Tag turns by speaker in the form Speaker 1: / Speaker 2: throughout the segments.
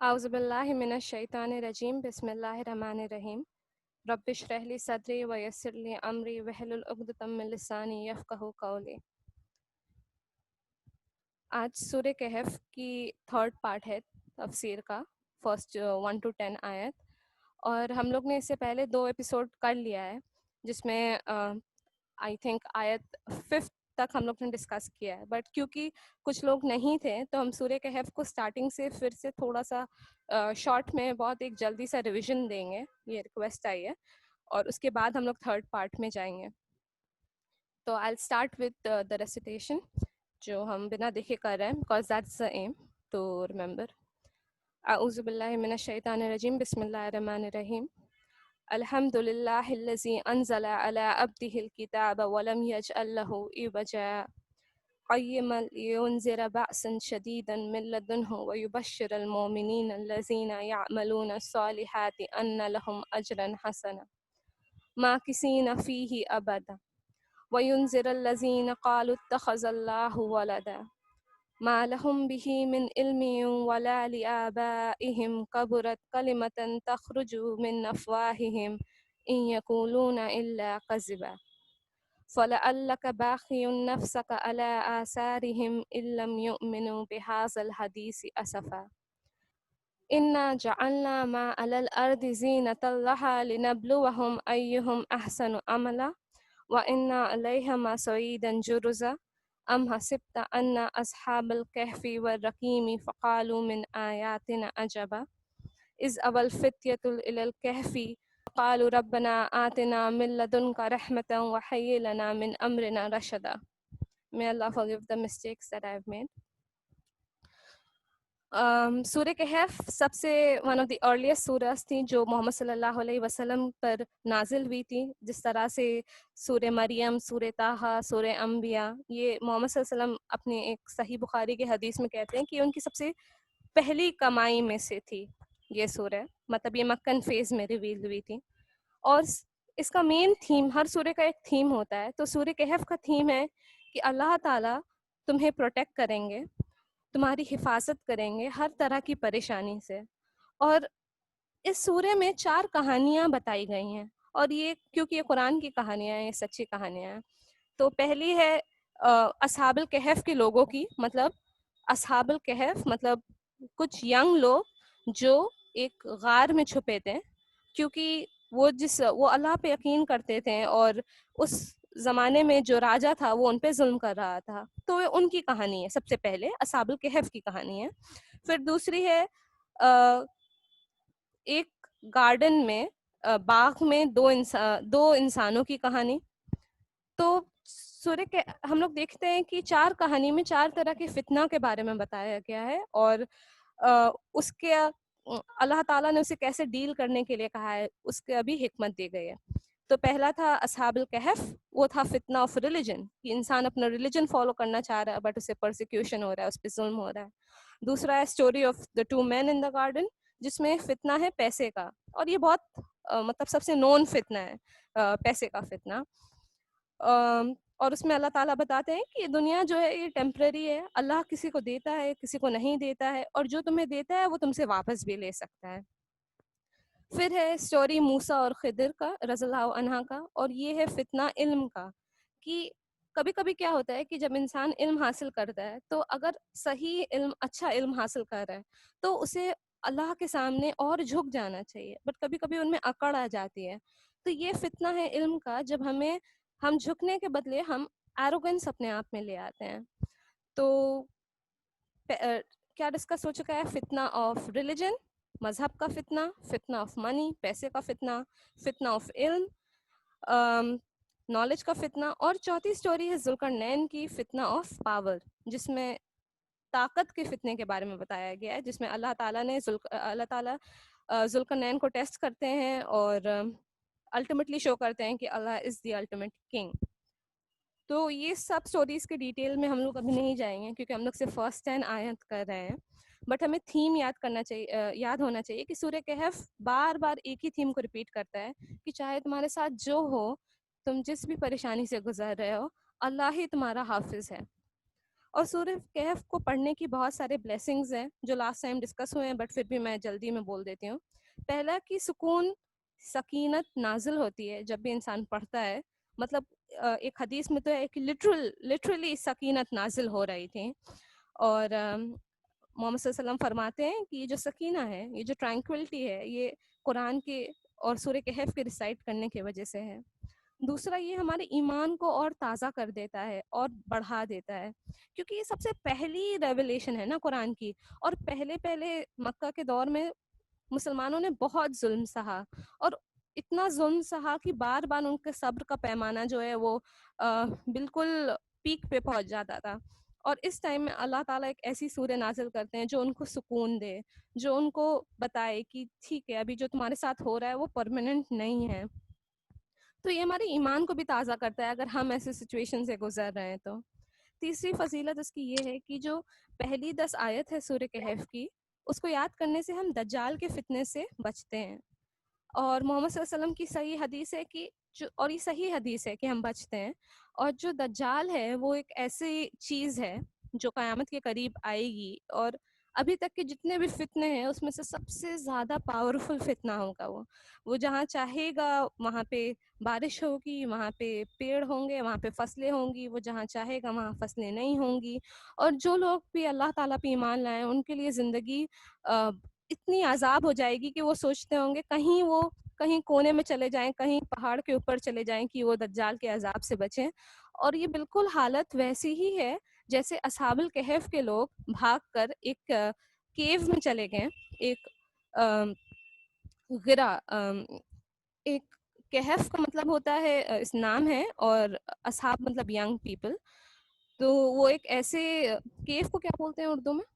Speaker 1: اعوذ باللہ من الشیطان الرجیم بسم اللہ الرحمن الرحیم رب اشرح لی صدری ویسر لی امری واحلل عقدۃ من لسانی یفقہوا قولی۔ آج سورہ کہف کی تھرڈ پارٹ ہے تفسیر کا، فرسٹ 1 to 10 آیت، اور ہم لوگ نے اس سے پہلے 2 ایپیسوڈ کر لیا ہے جس میں آئی تھنک آیت 5 تک ہم لوگ نے ڈسکس کیا ہے، بٹ کیونکہ کچھ لوگ نہیں تھے تو ہم سورہ کہف کو سٹارٹنگ سے پھر سے تھوڑا سا شارٹ میں بہت ایک جلدی سا ریویژن دیں گے، یہ ریکویسٹ آئی ہے، اور اس کے بعد ہم لوگ تھرڈ پارٹ میں جائیں گے۔ تو I start with the recitation جو ہم بنا دیکھے کر رہے ہیں، because that's the aim to remember. اعوذ باللہ من الشیطان الرجیم بسم اللہ الرحمن الرحیم۔ الحمد للہ الذی انزل علی عبدہ الکتاب ولم یجعل لہ عوجا قیما لینذر بأسا شدیدا من لدنہ ویبشر المؤمنین الذین یعملون الصالحات ان لہم اجرا حسنا ماکثین فیہ ابدا وینذر الذین قالوا اتخذ اللہ ولدا ما لهم به من علم ولا لآبائهم كبرت كلمة تخرج من أفواههم إن يقولون إلا كذبا فلعلك باخع نفسك على آثارهم إن لم يؤمنوا بهذا الحديث أسفا إنا جعلنا ما على الأرض زينة لها لنبلوهم أيهم أحسن عملا وإنا عليها صعيدا جرزا ام حسبت ان اصحاب الکہف والرقیم فقالوا من آیاتنا عجبا اذ اوى الفتية الى الکہف قالوا ربنا آتنا من لدنک رحمة وهيئ لنا من امرنا رشدا۔ May Allah forgive the mistakes that I have made۔ سورہ کہف سب سے ون آف دی ارلیسٹ سورہs تھیں جو محمد صلی اللہ علیہ وسلم پر نازل ہوئی تھی، جس طرح سے سورہ مریم، سورہ طٰہٰ، سورہ انبیاء، یہ محمد صلی اللہ علیہ وسلم اپنے ایک صحیح بخاری کے حدیث میں کہتے ہیں کہ ان کی سب سے پہلی کمائی میں سے تھی یہ سورہ، مطلب یہ مکن فیز میں ریویل ہوئی تھی، اور اس کا مین تھیم، ہر سورہ کا ایک تھیم ہوتا ہے، تو سورہ کہف کا تھیم ہے کہ اللہ تعالیٰ تمہیں پروٹیکٹ کریں گے، تمہاری حفاظت کریں گے ہر طرح کی پریشانی سے۔ اور اس سورہ میں 4 کہانیاں بتائی گئی ہیں، اور یہ کیونکہ یہ قرآن کی کہانیاں ہیں، یہ سچی کہانیاں ہیں۔ تو پہلی ہے اصحاب الکہف کے لوگوں کی، مطلب اصحاب الکہف مطلب کچھ ینگ لوگ جو ایک غار میں چھپے تھے، کیونکہ وہ اللہ پہ یقین کرتے تھے، اور اس زمانے میں جو راجا تھا وہ ان پہ ظلم کر رہا تھا، تو ان کی کہانی ہے سب سے پہلے، اصحاب الکہف کی کہانی ہے۔ پھر دوسری ہے ایک گارڈن میں، باغ میں دو انسانوں کی کہانی۔ تو سورہ کے ہم لوگ دیکھتے ہیں کہ 4 کہانی میں 4 طرح کے فتنہ کے بارے میں بتایا گیا ہے، اور اس کے اللہ تعالیٰ نے اسے کیسے ڈیل کرنے کے لیے کہا ہے، اس کے ابھی حکمت دی گئی ہے۔ تو پہلا تھا اصحاب الکہف، وہ تھا فتنہ آف ریلیجن، کہ انسان اپنا ریلیجن فالو کرنا چاہ رہا ہے بٹ اسے پرسیکیوشن ہو رہا ہے، اس پہ ظلم ہو رہا ہے۔ دوسرا ہے story of the 2 men in the garden، جس میں فتنہ ہے پیسے کا، اور یہ بہت مطلب سب سے نون فتنہ ہے، پیسے کا فتنہ۔ اور اس میں اللہ تعالیٰ بتاتے ہیں کہ یہ دنیا جو ہے یہ ٹیمپرری ہے، اللہ کسی کو دیتا ہے، کسی کو نہیں دیتا ہے، اور جو تمہیں دیتا ہے وہ تم سے واپس بھی لے سکتا ہے۔ پھر ہے اسٹوری موسیٰ اور خضر کا رضی اللہ عنہ کا، اور یہ ہے فتنہ علم کا، کہ کبھی کبھی کیا ہوتا ہے کہ جب انسان علم حاصل کرتا ہے تو اگر صحیح علم، اچھا علم حاصل کر رہا ہے تو اسے اللہ کے سامنے اور جھک جانا چاہیے، بٹ کبھی کبھی ان میں اکڑ آ جاتی ہے۔ تو یہ فتنہ ہے علم کا، جب ہم جھکنے کے بدلے ہم ایروگنس اپنے آپ میں لے آتے ہیں۔ تو کیا ڈسکس ہو چکا ہے؟ فتنہ آف ریلیجن، مذہب کا فتنہ، فتنہ آف منی، پیسے کا فتنہ، فتنہ آف علم، نالج کا فتنہ، اور چوتھی سٹوری ہے ذوالقرنین کی، فتنہ آف پاور، جس میں طاقت کے فتنے کے بارے میں بتایا گیا ہے، جس میں اللہ تعالیٰ ذوالقرنین کو ٹیسٹ کرتے ہیں اور الٹیمیٹلی شو کرتے ہیں کہ اللہ از دی الٹیمیٹ کنگ۔ تو یہ سب سٹوریز کے ڈیٹیل میں ہم لوگ ابھی نہیں جائیں گے کیونکہ ہم لوگ صرف فرسٹ 10 آیت کر رہے ہیں، بٹ ہمیں تھیم یاد ہونا چاہیے کہ سورہ کہف بار بار ایک ہی تھیم کو ریپیٹ کرتا ہے کہ چاہے تمہارے ساتھ جو ہو، تم جس بھی پریشانی سے گزر رہے ہو، اللہ ہی تمہارا حافظ ہے۔ اور سورہ کہف کو پڑھنے کی بہت سارے بلیسنگز ہیں جو لاسٹ ٹائم ڈسکس ہوئے ہیں، بٹ پھر بھی میں جلدی میں بول دیتی ہوں. پہلا کہ سکون، سکینت نازل ہوتی ہے جب بھی انسان پڑھتا ہے. مطلب ایک حدیث میں تو ہے کہ لٹرلی سکینت نازل ہو رہی تھی. اور محمد صلی اللہ علیہ وسلم فرماتے ہیں کہ یہ جو سکینہ ہے، یہ جو ٹرانکولیٹی ہے، یہ قرآن کے اور سورہ کہف کے ریسائٹ کرنے کی وجہ سے ہے. دوسرا، یہ ہمارے ایمان کو اور تازہ کر دیتا ہے اور بڑھا دیتا ہے، کیونکہ یہ سب سے پہلی ریویلیشن ہے نا قرآن کی. اور پہلے مکہ کے دور میں مسلمانوں نے بہت ظلم سہا، اور اتنا ظلم سہا کہ بار بار ان کے صبر کا پیمانہ جو ہے وہ بالکل پیک پہ پہنچ جاتا تھا. اور اس ٹائم میں اللہ تعالیٰ ایک ایسی سورہ نازل کرتے ہیں جو ان کو سکون دے، جو ان کو بتائے کہ ٹھیک ہے، ابھی جو تمہارے ساتھ ہو رہا ہے وہ پرماننٹ نہیں ہے. تو یہ ہمارے ایمان کو بھی تازہ کرتا ہے اگر ہم ایسے سچویشن سے گزر رہے ہیں تو. تیسری فضیلت اس کی یہ ہے کہ جو پہلی 10 آیت ہے سورہ کہف کی، اس کو یاد کرنے سے ہم دجال کے فتنے سے بچتے ہیں. اور محمد صلی اللہ علیہ وسلم کی صحیح حدیث ہے کہ اور یہ صحیح حدیث ہے کہ ہم بچتے ہیں. اور جو دجال ہے وہ ایک ایسی چیز ہے جو قیامت کے قریب آئے گی، اور ابھی تک کے جتنے بھی فتنے ہیں اس میں سے سب سے زیادہ پاورفل فتنہ ہوگا. وہ جہاں چاہے گا وہاں پہ بارش ہوگی، وہاں پہ پیڑ ہوں گے، وہاں پہ فصلیں ہوں گی. وہ جہاں چاہے گا وہاں فصلیں نہیں ہوں گی. اور جو لوگ بھی اللہ تعالیٰ پہ ایمان لائیں ان کے لیے زندگی اتنی عذاب ہو جائے گی کہ وہ سوچتے ہوں گے کہیں کونے میں چلے جائیں، کہیں پہاڑ کے اوپر چلے جائیں کہ وہ دجال کے عذاب سے بچیں. اور یہ بالکل حالت ویسی ہی ہے جیسے اصحاب الکہف کے لوگ بھاگ کر ایک کیو میں چلے گئے. ایک غرا ایک کہف کا مطلب ہوتا ہے اس نام ہے، اور اصحاب مطلب ینگ پیپل. تو وہ ایک ایسے کیف کو کیا بولتے ہیں اردو میں؟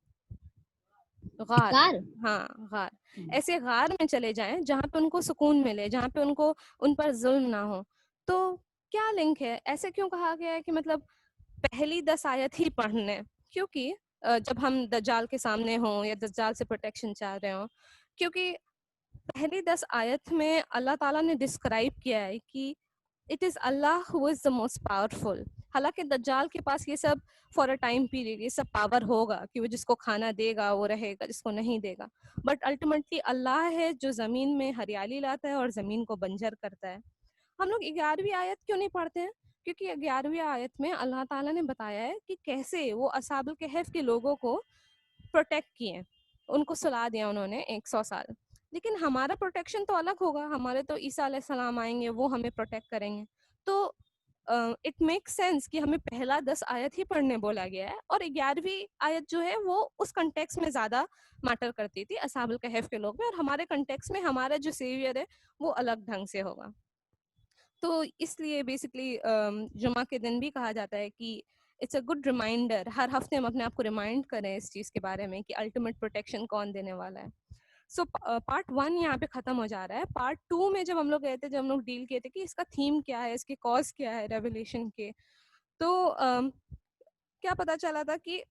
Speaker 1: غار.
Speaker 2: غار.
Speaker 1: ہاں، غار. ایسے غار میں چلے جائیں جہاں پہ ان کو سکون ملے، جہاں پہ ان پر ظلم نہ ہو. تو کیا لنک ہے؟ ایسے کیوں کہا گیا ہے کہ مطلب پہلی 10 آیت ہی پڑھنے؟ کیونکہ جب ہم دجال کے سامنے ہوں یا دجال سے پروٹیکشن چاہ رہے ہوں، کیونکہ پہلی 10 آیت میں اللہ تعالیٰ نے ڈسکرائب کیا ہے کہ it is Allah who is the most powerful. حالانکہ دجال کے پاس یہ سب فار اے ٹائم پیریڈ یہ سب پاور ہوگا کہ وہ جس کو کھانا دے گا وہ رہے گا، جس کو نہیں دے گا. بٹ الٹیمیٹلی اللہ ہے جو زمین میں ہریالی لاتا ہے اور زمین کو بنجر کرتا ہے. ہم لوگ 11ویں آیت کیوں نہیں پڑھتے ہیں؟ کیونکہ 11ویں آیت میں اللہ تعالیٰ نے بتایا ہے کہ کیسے وہ اصحاب الکہف کے لوگوں کو پروٹیکٹ کیے، ان کو سلا دیا انہوں نے 100 سال. لیکن ہمارا پروٹیکشن تو الگ ہوگا، ہمارے تو عیسیٰ علیہ السلام آئیں گے، وہ ہمیں پروٹیکٹ کریں گے. تو اٹ میک سینس کہ ہمیں پہلا 10 آیت ہی پڑھنے بولا گیا ہے، اور 11ویں آیت جو ہے وہ اس کنٹیکس میں زیادہ میٹر کرتی تھی اصحاب الکہف کے لوگ میں، اور ہمارے کنٹیکس میں ہمارا جو سیویئر ہے وہ الگ ڈھنگ سے ہوگا. تو اس لیے بیسکلی جمعہ کے دن بھی کہا جاتا ہے کہ اٹس اے گڈ ریمائنڈر، ہر ہفتے ہم اپنے آپ کو ریمائنڈ کریں اس چیز کے بارے میں کہ الٹیمیٹ پروٹیکشن کون دینے والا ہے. سو پارٹ 1 یہاں پہ ختم ہو جا رہا ہے. پارٹ 2 میں جب ہم لوگ گئے تھے، جب ہم لوگ ڈیل کیے تھے کہ اس کا تھیم کیا ہے، اس کے کاز کیا ہے ریولیشن کے، تو کیا پتا چلا تھا کہ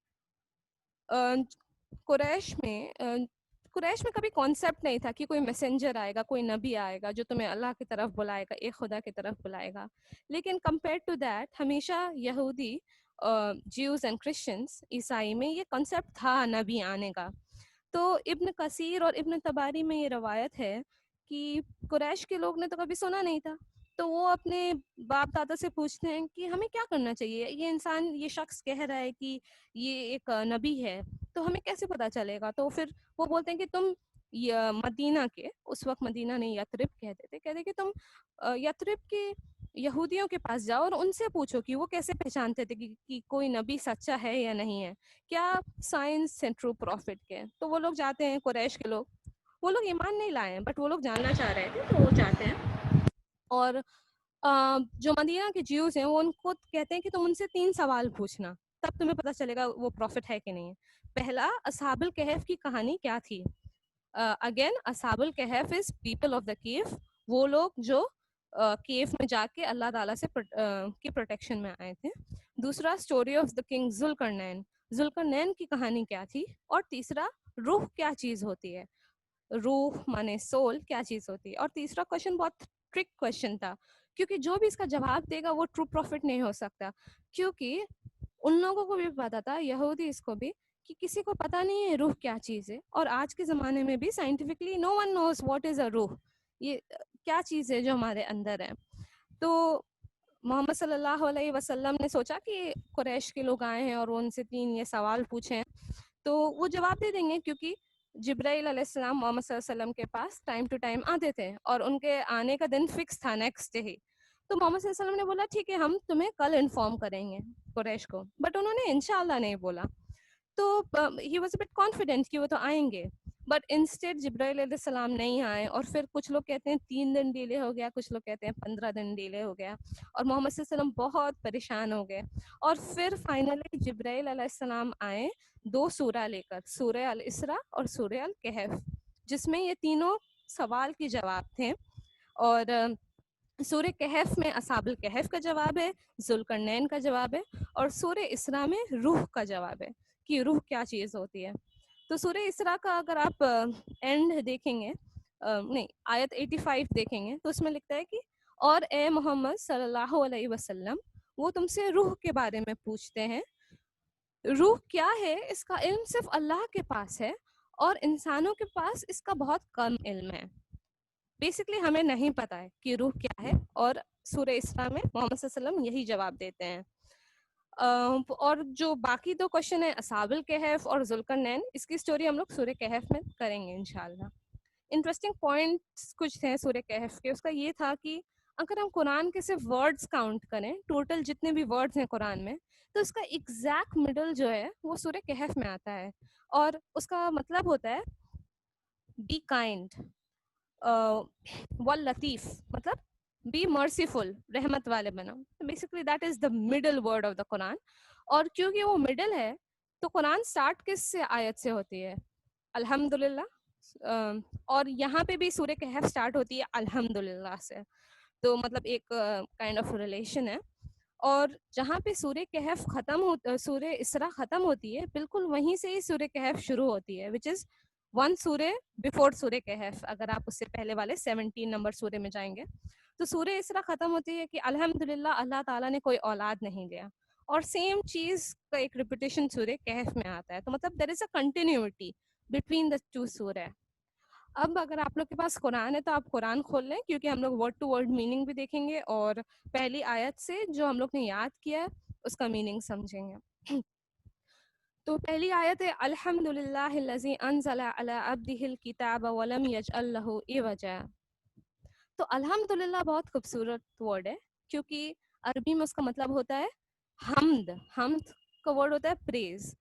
Speaker 1: قریش میں کبھی کانسیپٹ نہیں تھا کہ کوئی میسنجر آئے گا، کوئی نبی آئے گا جو تمہیں اللہ کی طرف بلائے گا، ایک خدا کی طرف بلائے گا. لیکن کمپیئر ٹو دیٹ ہمیشہ یہودی، جیوز اینڈ کرسچنس، عیسائی میں یہ کنسیپٹ تھا نبی آنے کا. تو ابن کثیر اور ابن تباری میں یہ روایت ہے کہ قریش کے لوگ نے تو کبھی سنا نہیں تھا، تو وہ اپنے باپ دادا سے پوچھتے ہیں کہ ہمیں کیا کرنا چاہیے، یہ انسان، یہ شخص کہہ رہا ہے کہ یہ ایک نبی ہے، تو ہمیں کیسے پتا چلے گا؟ تو پھر وہ بولتے ہیں کہ تم مدینہ کے، اس وقت مدینہ نہیں یثرب کہتے تھے کہ تم یثرب کے یہودیوں کے پاس جاؤ اور ان سے پوچھو کہ وہ کیسے پہچانتے تھے کہ کوئی نبی سچا ہے یا نہیں ہے، کیا سائنس سے ٹرو پروفٹ کے. تو وہ لوگ جاتے ہیں، قریش کے لوگ، وہ لوگ ایمان نہیں لائے ہیں بٹ وہ لوگ جاننا چاہ رہے تھے، تو وہ جاتے ہیں. اور جو مدینہ کے جیوز ہیں وہ ان کو کہتے ہیں کہ تم ان سے 3 سوال پوچھنا، تب تمہیں پتہ چلے گا وہ پروفٹ ہے کہ نہیں ہے. پہلا، اصحاب الکہف کی کہانی کیا تھی؟ اگین اصحاب الکہف از پیپل آف دا کیف، وہ لوگ جو کیف میں جا کے اللہ تعالیٰ سے کی پروٹیکشن میں آئے تھے. دوسرا، story of the king Zulqarnain, Zulqarnain کی کہانی کیا تھی. اور تیسرا، روح کیا چیز ہوتی ہے، روح مانے سول کیا چیز ہوتی ہے. اور تیسرا کوشچن بہت ٹرک کوشچن تھا، کیونکہ جو بھی اس کا جواب دے گا وہ ٹرو پروفٹ نہیں ہو سکتا، کیونکہ ان لوگوں کو بھی پتا تھا, یہودی اس کو بھی, کہ کسی کو پتا نہیں ہے روح کیا چیز ہے. اور آج کے زمانے میں بھی scientifically no one knows what is a روح, یہ کیا چیز ہے جو ہمارے اندر ہے. تو محمد صلی اللہ علیہ وسلم نے سوچا کہ قریش کے لوگ آئے ہیں اور وہ ان سے 3 یہ سوال پوچھیں تو وہ جواب دے دیں گے, کیونکہ جبرائیل علیہ السلام محمد صلی اللہ علیہ وسلم کے پاس ٹائم ٹو ٹائم آتے تھے اور ان کے آنے کا دن فکس تھا نیکسٹ ڈے ہی. تو محمد صلی اللہ علیہ وسلم نے بولا ٹھیک ہے ہم تمہیں کل انفارم کریں گے قریش کو, بٹ انہوں نے انشاءاللہ نہیں بولا. تو he was a but confident کہ وہ تو آئیں گے, بٹ انسٹیڈ جبرائیل علیہ السلام نہیں آئے. اور پھر کچھ لوگ کہتے ہیں 3 دن ڈیلے ہو گیا, کچھ لوگ کہتے ہیں 15 دن ڈیلے ہو گیا, اور محمد صلی اللہ علیہ وسلم بہت پریشان ہو گئے. اور پھر فائنلی جبرائیل علیہ السلام آئے 2 سورہ لے کر, سورہ الاسراء اور سورہ الکہف, جس میں یہ تینوں سوال کے جواب تھے. اور سورہ کہف میں اصحاب الکہف کا جواب ہے, ذوالقرنین کا جواب ہے, اور سورہ اسراء میں روح کا جواب ہے کہ روح کیا چیز ہوتی ہے. تو سورہ اسراء کا اگر آپ اینڈ دیکھیں گے, نہیں آیت 85 دیکھیں گے, تو اس میں لکھتا ہے کہ اور اے محمد صلی اللہ علیہ وسلم وہ تم سے روح کے بارے میں پوچھتے ہیں, روح کیا ہے اس کا علم صرف اللہ کے پاس ہے اور انسانوں کے پاس اس کا بہت کم علم ہے. بیسکلی ہمیں نہیں پتا ہے کہ روح کیا ہے, اور سورہ اسراء میں محمد صلی اللہ علیہ وسلم یہی جواب دیتے ہیں. اور جو باقی 2 کوشچن ہیں اصحاب الکہف اور ذوالقرنین, اس کی سٹوری ہم لوگ سورہ کہف میں کریں گے انشاءاللہ. انٹرسٹنگ پوائنٹس کچھ تھے سورہ کہف کے. اس کا یہ تھا کہ اگر ہم قرآن کے صرف ورڈز کاؤنٹ کریں, ٹوٹل جتنے بھی ورڈز ہیں قرآن میں, تو اس کا ایگزیکٹ مڈل جو ہے وہ سورہ کہف میں آتا ہے, اور اس کا مطلب ہوتا ہے بی کائنڈ واللطیف, مطلب بی مرسیفل, رحمت والے بنو. Basically that is the middle word of the Quran. اور کیونکہ وہ مڈل ہے تو قرآن سٹارٹ کس سے آیت سے ہوتی ہے؟ الحمدللہ. اور یہاں پہ بھی سورہ کہف سٹارٹ ہوتی ہے الحمدللہ سے, تو مطلب ایک کائنڈ آف ریلیشن ہے. اور جہاں پہ سورہ کہف سورہ اسراء ختم ہوتی ہے, بالکل وہیں سے ہی سورہ کہف شروع ہوتی ہے, وچ از 1 سورہ بفور سورہ کہف. اگر آپ اس سے پہلے والے 17 نمبر سورہ میں جائیں گے تو سورہ اسراء ختم ہوتی ہے کہ الحمدللہ اللہ تعالیٰ نے کوئی اولاد نہیں دیا, اور سیم چیز کا ایک ریپیٹیشن سورہ کہف میں آتا ہے. تو مطلب دیر از اے کنٹینیوٹی بٹوین دا 2 سورہ. اب اگر آپ لوگ کے پاس قرآن ہے تو آپ قرآن کھول لیں, کیونکہ ہم لوگ ورڈ ٹو ورڈ میننگ بھی دیکھیں گے, اور پہلی آیت سے جو ہم لوگ نے یاد کیا ہے اس کا میننگ سمجھیں گے. تو پہلی آیت ہے الحمدللہ الذی انزل علی عبدہ الکتاب ولم یجعل لہ عوجا. تو الحمدللہ بہت خوبصورت ورڈ ہے, کیونکہ عربی میں اس کا مطلب ہوتا ہے حمد. حمد کا ورڈ ہوتا ہے پریز,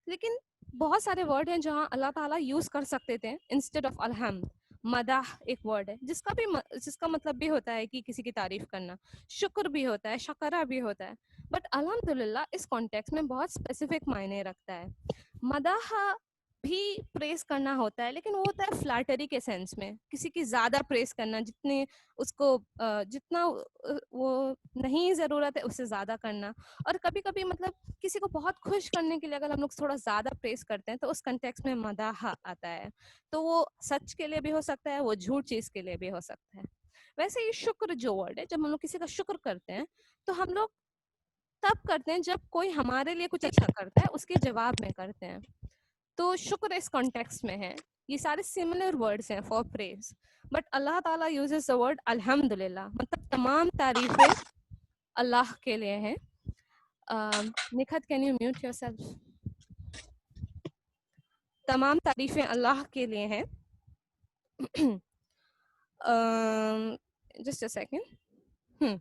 Speaker 1: لیکن بہت سارے ورڈ ہیں جہاں اللہ تعالیٰ یوز کر سکتے تھے انسٹیڈ آف الحمد. مدح ایک ورڈ ہے جس کا مطلب بھی ہوتا ہے کہ کسی کی تعریف کرنا, شکر بھی ہوتا ہے, شکرہ بھی ہوتا ہے, بٹ الحمدللہ اس کانٹیکس میں بہت اسپیسیفک معنی رکھتا ہے. مدح بھی پریز کرنا ہوتا ہے, لیکن وہ ہوتا ہے فلیٹری کے سینس میں, کسی کی زیادہ پریز کرنا, جتنے اس کو جتنا وہ نہیں ضرورت ہے اس سے زیادہ کرنا. اور کبھی کبھی مطلب کسی کو بہت خوش کرنے کے لیے اگر ہم لوگ تھوڑا زیادہ پریز کرتے ہیں تو اس کنٹیکس میں مدح آتا ہے. تو وہ سچ کے لیے بھی ہو سکتا ہے, وہ جھوٹ چیز کے لیے بھی ہو سکتا ہے. ویسے یہ شکر جو ورڈ ہے, جب ہم لوگ کسی کا شکر کرتے ہیں تو ہم لوگ تب کرتے ہیں جب کوئی ہمارے لیے کچھ اچھا کرتا ہے, اس کے جواب میں کرتے ہیں. تو شکر اس کانٹیکس میں ہے. یہ سارے سملر ورڈز ہیں فار پریز, بٹ اللہ تعالیٰ یوزز دا ورڈ الحمدللہ, مطلب تمام تعریفیں اللہ کے لیے ہیں. Nikhat can you mute your self. تمام تعریفیں اللہ کے لیے ہیں. Just a second.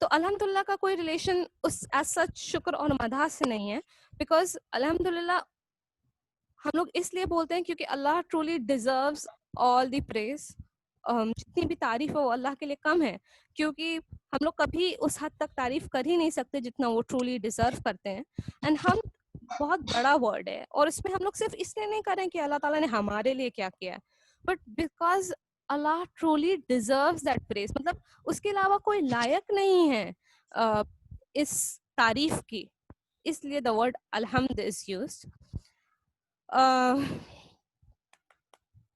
Speaker 1: تو الحمدللہ کا کوئی ریلیشن اس ایز سچ شکر اور مدح سے نہیں ہے, بیکاز الحمدللہ ہم لوگ اس لیے بولتے ہیں کیونکہ اللہ ٹرولی ڈیزروز آل دی پریز. جتنی بھی تعریف ہے وہ اللہ کے لیے کم ہے, کیونکہ ہم لوگ کبھی اس حد تک تعریف کر ہی نہیں سکتے جتنا وہ ٹرولی ڈیزرو کرتے ہیں. اینڈ ہم بہت بڑا ورڈ ہے, اور اس میں ہم لوگ صرف اس لیے نہیں کریں کہ اللہ تعالیٰ نے ہمارے لیے کیا کیا, but because Allah truly deserves that praise, مطلب اس کے علاوہ کوئی لائق نہیں ہے اس تعریف کی, اس لیے دا ورڈ الحمد از یوزڈ.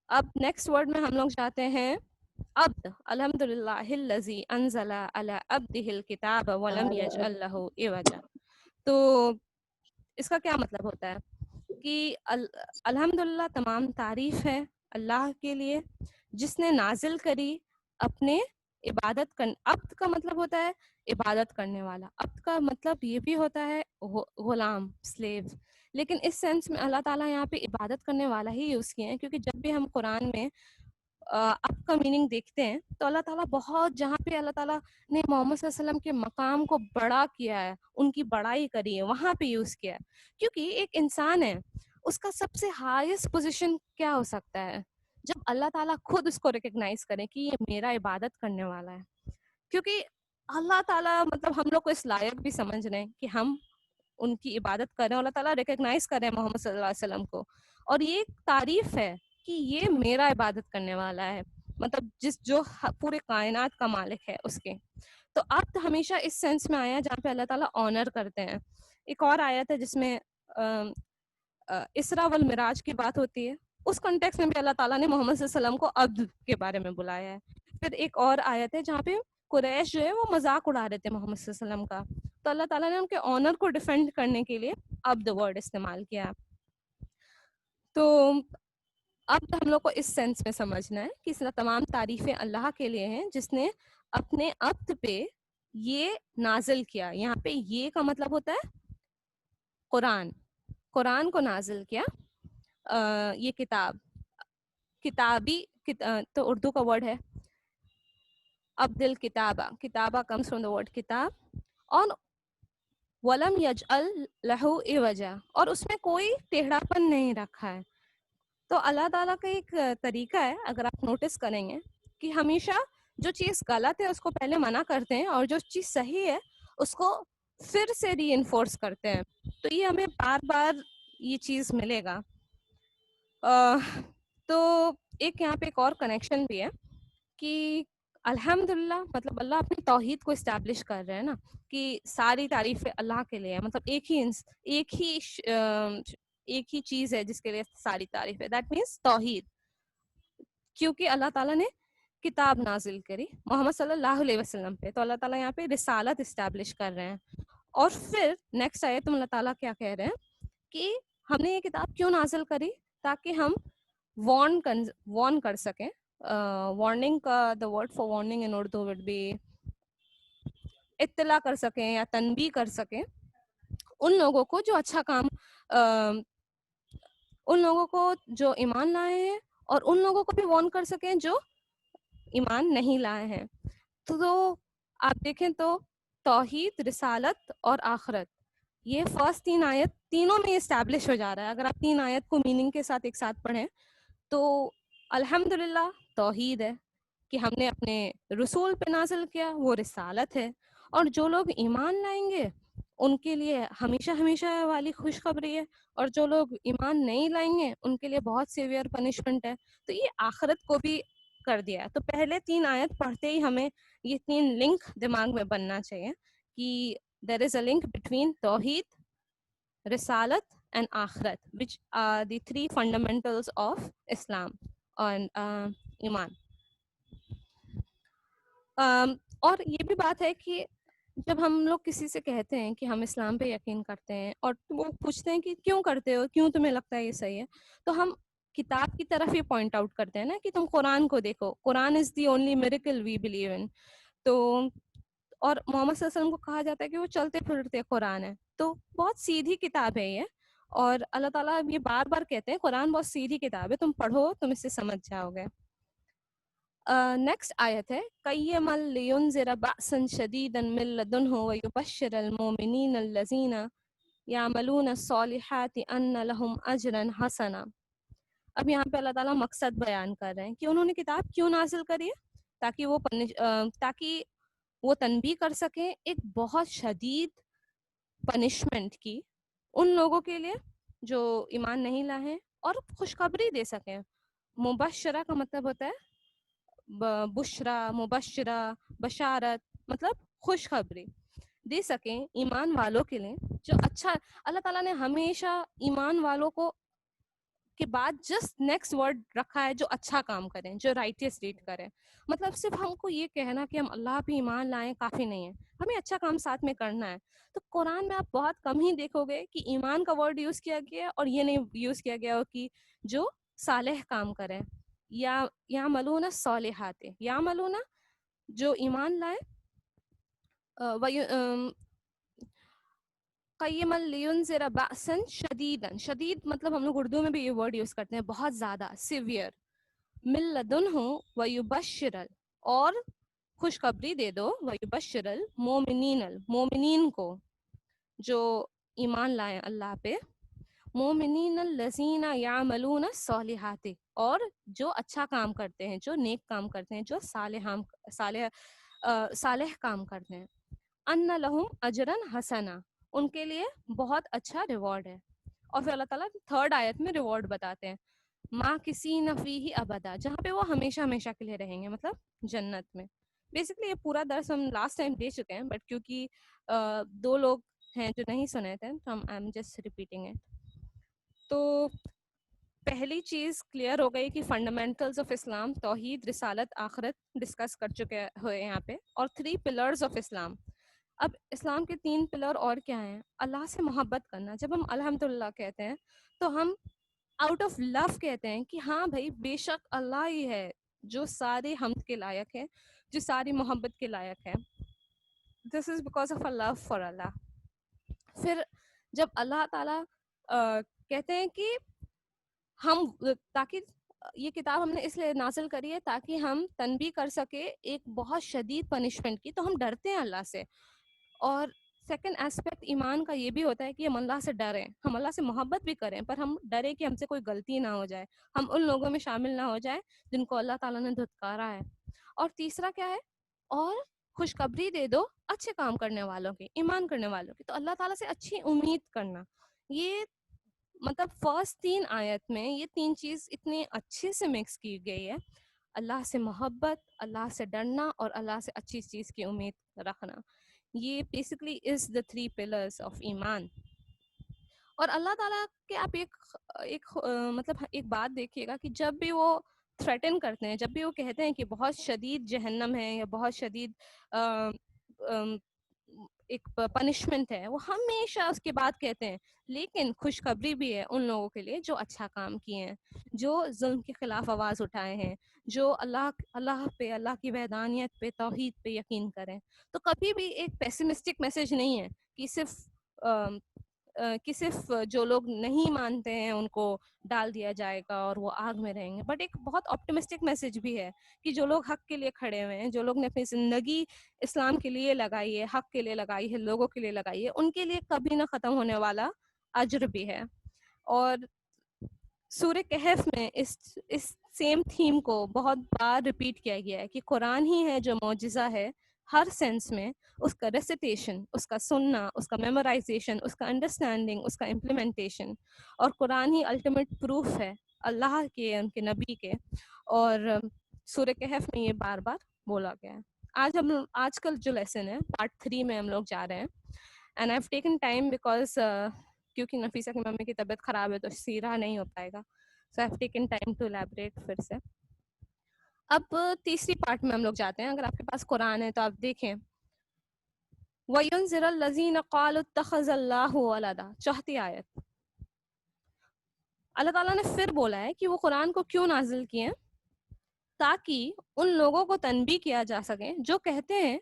Speaker 1: اب نیکسٹ ورڈ میں ہم لوگ جاتے ہیں عبد. الحمدللہ الذی انزل علی عبدہ الکتاب ولم یجعل لہ عوجا. تو اس کا کیا مطلب ہوتا ہے کہ الحمدللہ تمام تعریف ہے اللہ کے لیے جس نے نازل کری اپنے عبادت عبد کا مطلب ہوتا ہے عبادت کرنے والا. عبد کا مطلب یہ بھی ہوتا ہے غلام، سلیو. لیکن اس سینس میں اللہ تعالیٰ یہاں پہ عبادت کرنے والا ہی یوز کیے ہیں، کیونکہ جب بھی ہم قرآن میں عبد کا میننگ دیکھتے ہیں تو اللہ تعالیٰ بہت، جہاں پہ اللہ تعالیٰ نے محمد صلی اللہ علیہ وسلم کے مقام کو بڑا کیا ہے، ان کی بڑائی کری ہے، وہاں پہ یوز کیا ہے. کیونکہ ایک انسان ہے، اس کا سب سے ہائیسٹ پوزیشن کیا ہو سکتا ہے جب اللہ تعالیٰ خود اس کو ریکگنائز کرے کہ یہ میرا عبادت کرنے والا ہے. کیونکہ اللہ تعالیٰ مطلب ہم لوگ کو اس لائق بھی سمجھ رہے ہیں کہ ہم ان کی عبادت کریں. اللہ تعالیٰ ریکگنائز کریں محمد صلی اللہ علیہ وسلم کو، اور یہ ایک تعریف ہے کہ یہ میرا عبادت کرنے والا ہے، مطلب جو پورے کائنات کا مالک ہے اس کے. تو عبد ہمیشہ اس سینس میں آیا جہاں پہ اللہ تعالیٰ آنر کرتے ہیں. ایک اور آیت ہے جس میں اسرا والمراج کی بات ہوتی ہے، اس کنٹیکس میں بھی اللہ تعالیٰ نے محمد صلی اللہ علیہ وسلم کو عبد کے بارے میں بلایا ہے. پھر ایک اور آیت ہے جہاں پہ قریش جو ہے وہ مذاق اڑا رہے تھے محمد صلی اللہ علیہ وسلم کا، تو اللہ تعالیٰ نے ان کے آنر کو ڈیفینڈ کرنے کے لیے عبد ورڈ استعمال کیا. تو اب ہم لوگ کو اس سینس میں سمجھنا ہے کہ تمام تعریفیں اللہ کے لیے ہیں جس نے اپنے عبد پہ یہ نازل کیا. یہاں پہ یہ کا مطلب ہوتا ہے قرآن کو نازل کیا. یہ کتابی تو اردو کا ورڈ ہے عبد الکتابہ. کتابہ comes from the word کتاب. اور ولم یجعل لہ عوجا، اور اس میں کوئی ٹیڑھا پن نہیں رکھا ہے. تو اللہ تعالیٰ کا ایک طریقہ ہے، اگر آپ نوٹس کریں گے کہ ہمیشہ جو چیز غلط ہے اس کو پہلے منع کرتے ہیں، اور جو چیز صحیح ہے اس کو پھر سے ری انفورس کرتے ہیں. تو یہ ہمیں بار بار یہ چیز ملے گا. تو ایک یہاں پہ ایک اور کنیکشن بھی ہے کہ الحمدللہ مطلب اللہ اپنی توحید کو اسٹیبلش کر رہے ہیں نا، کہ ساری تعریفیں اللہ کے لیے ہے. مطلب ایک ہی چیز ہے جس کے لیے ساری تعریف ہے، دیٹ مینس توحید. کیونکہ اللہ تعالیٰ نے کتاب نازل کری محمد صلی اللہ علیہ وسلم پہ، تو اللہ تعالیٰ یہاں پہ رسالت اسٹیبلش کر رہے ہیں. اور پھر نیکسٹ آیت میں اللہ تعالیٰ کیا کہہ رہے ہیں کہ ہم نے یہ کتاب کیوں نازل کری، تاکہ ہم وارن کر سکیں. وارننگ کا the word for warning in Urdu would be اطلاع کر سکیں یا تنبیہ کر سکیں ان لوگوں کو جو اچھا کام، ان لوگوں کو جو ایمان لائے ہیں، اور ان لوگوں کو بھی وارن کر سکیں جو ایمان نہیں لائے ہیں. تو آپ دیکھیں تو توحید، رسالت اور آخرت، یہ فرسٹ 3 آیت تینوں میں اسٹیبلش ہو جا رہا ہے. اگر آپ 3 آیت کو میننگ کے ساتھ ایک ساتھ پڑھیں تو الحمدللہ توحید ہے کہ ہم نے اپنے رسول پہ نازل کیا، وہ رسالت ہے. اور جو لوگ ایمان لائیں گے ان کے لیے ہمیشہ ہمیشہ والی خوشخبری ہے، اور جو لوگ ایمان نہیں لائیں گے ان کے لیے بہت سیویئر پنشمنٹ ہے. تو یہ آخرت کو بھی کر دیا ہے. تو پہلے 3 آیت پڑھتے ہی ہمیں یہ 3 لنک دماغ میں بننا چاہیے کہ there is a link between توحید، رسالت and آخرت, which are the 3 fundamentals of Islam and ایمان. اور یہ بھی بات ہے کہ جب ہم لوگ کسی سے کہتے ہیں کہ ہم اسلام پہ یقین کرتے ہیں اور وہ پوچھتے ہیں کہ کیوں کرتے ہو، کیوں تمہیں لگتا ہے یہ صحیح ہے، تو ہم کتاب کی طرف ہی پوائنٹ آؤٹ کرتے ہیں نا کہ تم قرآن کو دیکھو، Quran is the only miracle we believe in. تو اور محمد صلی اللہ علیہ وسلم کو کہا جاتا ہے کہ وہ چلتے پھرتے قرآن ہے. تو بہت سیدھی کتاب ہے یہ، اور اللہ تعالیٰ یہ بار بار کہتے ہیں قرآن بہت سیدھی کتاب ہے، تم پڑھو تم اس سے سمجھ جاؤ گے. نیکسٹ آیت ہے قیما لینذر بأسا شدیدا من لدنہ ویبشر المؤمنین الذین یعملون الصالحات ان لہم اجرا حسنا. اب یہاں پہ اللہ تعالیٰ مقصد بیان کر رہے ہیں کہ انہوں نے کتاب کیوں نازل کری ہے، تاکہ وہ تنبیہ کر سکیں ایک بہت شدید پنشمنٹ کی ان لوگوں کے لیے جو ایمان نہیں لائے ہیں، اور خوشخبری دے سکیں. مبشرہ کا مطلب ہوتا ہے بشرا، مبشرہ، بشارت، مطلب خوشخبری دے سکیں ایمان والوں کے لیے جو اچھا. اللہ تعالیٰ نے ہمیشہ ایمان والوں کو کے بعد جسٹ نیکسٹ ورڈ رکھا ہے جو اچھا کام کریں, جو رائٹیس ڈیڈ کریں. مطلب صرف ہم کو یہ کہنا کہ ہم اللہ پہ ایمان لائیں کافی نہیں ہے, ہمیں اچھا کام ساتھ میں کرنا ہے. تو قرآن میں آپ بہت کم ہی دیکھو گے کہ ایمان کا ورڈ یوز کیا گیا ہے اور یہ نہیں یوز کیا گیا ہو کہ جو صالح کام کریں. یا ملونا صالحات, یا ملونا جو ایمان لائے, قیم لینذر بأسا شدیدا, شدید مطلب ہم لوگ اردو میں بھی یہ ورڈ یوز کرتے ہیں بہت زیادہ, سیویئر. من لدنہ ویبشر, اور خوشخبری دے دو, ویبشر المومنین, المومنین کو جو ایمان لائے اللہ پہ, مومنین الذین یعملون الصالحات, اور جو اچھا کام کرتے ہیں, جو نیک کام کرتے ہیں, جو صالح کام کرتے ہیں. ان لہم اجرا حسنا, ان کے لیے بہت اچھا ریوارڈ ہے. اور پھر اللہ تعالیٰ تھرڈ آیت میں ریوارڈ بتاتے ہیں, ما کسی نفیہ ابدا, جہاں پہ وہ ہمیشہ ہمیشہ کے لیے رہیں گے, مطلب جنت میں. بیسکلی یہ پورا درس ہم لاسٹ ٹائم دے چکے ہیں, بٹ کیونکہ دو لوگ ہیں جو نہیں سنے تھے تو I am just repeating it. تو پہلی چیز کلیئر ہو گئی کہ فنڈامنٹلز آف اسلام, توحید, رسالت, آخرت ڈسکس کر چکے ہوئے یہاں پہ, اور 3 پلرز آف اسلام. اب اسلام کے 3 پلر اور کیا ہیں؟ اللہ سے محبت کرنا. جب ہم الحمدللہ کہتے ہیں تو ہم آؤٹ آف لو کہتے ہیں کہ ہاں بھائی بے شک اللہ ہی ہے جو سارے حمد کے لائق ہے, جو ساری محبت کے لائق ہے. This is because of love for Allah. پھر جب اللہ تعالیٰ کہتے ہیں کہ ہم, تاکہ یہ کتاب ہم نے اس لیے نازل کری ہے تاکہ ہم تنبیہ کر سکے ایک بہت شدید پنشمنٹ کی, تو ہم ڈرتے ہیں اللہ سے. اور سیکنڈ ایسپیکٹ ایمان کا یہ بھی ہوتا ہے کہ ہم اللہ سے ڈریں, ہم اللہ سے محبت بھی کریں, پر ہم ڈریں کہ ہم سے کوئی غلطی نہ ہو جائے, ہم ان لوگوں میں شامل نہ ہو جائیں جن کو اللہ تعالیٰ نے دھتکارا ہے. اور تیسرا کیا ہے؟ اور خوشخبری دے دو اچھے کام کرنے والوں کی, ایمان کرنے والوں کی. تو اللہ تعالیٰ سے اچھی امید کرنا, یہ مطلب فرسٹ 3 آیت میں یہ 3 چیز اتنے اچھے سے مکس کی گئی ہے. اللہ سے محبت, اللہ سے ڈرنا, اور اللہ سے اچھی چیز کی امید رکھنا. یہ basically is the 3 pillars of ایمان. اور اللہ تعالیٰ کے آپ مطلب ایک بات دیکھیے گا کہ جب بھی وہ تھریٹن کرتے ہیں, جب بھی وہ کہتے ہیں کہ بہت شدید جہنم ہے یا بہت شدید ایک پنشمنٹ ہے, وہ ہمیشہ اس کے بعد کہتے ہیں لیکن خوشخبری بھی ہے ان لوگوں کے لیے جو اچھا کام کیے ہیں, جو ظلم کے خلاف آواز اٹھائے ہیں, جو اللہ پہ, اللہ کی وحدانیت پہ, توحید پہ یقین کریں. تو کبھی بھی ایک پیسمسٹک میسج نہیں ہے کہ صرف جو لوگ نہیں مانتے ہیں ان کو ڈال دیا جائے گا اور وہ آگ میں رہیں گے, بٹ ایک بہت آپٹمسٹک میسج بھی ہے کہ جو لوگ حق کے لیے کھڑے ہوئے ہیں, جو لوگ نے اپنی زندگی اسلام کے لیے لگائی ہے, حق کے لیے لگائی ہے, لوگوں کے لیے لگائی ہے, ان کے لیے کبھی نہ ختم ہونے والا اجر بھی ہے. اور سورہ کہف میں اس سیم تھیم کو بہت بار ریپیٹ کیا گیا ہے کہ قرآن ہی ہے جو معجزہ ہے ہر سینس میں, اس کا ریسیٹیشن, اس کا سننا, اس کا میمورائزیشن, اس کا انڈرسٹینڈنگ, اس کا امپلیمنٹیشن. اور قرآن ہی الٹیمیٹ پروف ہے اللہ کے, ان کے نبی کے. اور سورہ کہف میں یہ بار بار بولا گیا ہے. آج کل جو لیسن ہے پارٹ 3 میں ہم لوگ جا رہے ہیں, and I have taken time because کیونکہ نفیسہ کی ممی کی طبیعت خراب ہے تو سیرہ نہیں ہو پائے گا, so I have taken time to elaborate پھر سے. اب تیسری پارٹ میں ہم لوگ جاتے ہیں. اگر آپ کے پاس قرآن ہے تو آپ دیکھیں, وَيُنذِرَ الَّذِينَ قَالُوا اتَّخَذَ اللَّهُ وَلَدًا, 4تھی آیت. اللہ تعالیٰ نے پھر بولا ہے کہ وہ قرآن کو کیوں نازل کیے ہیں, تاکہ ان لوگوں کو تنبیہ کیا جا سکے جو کہتے ہیں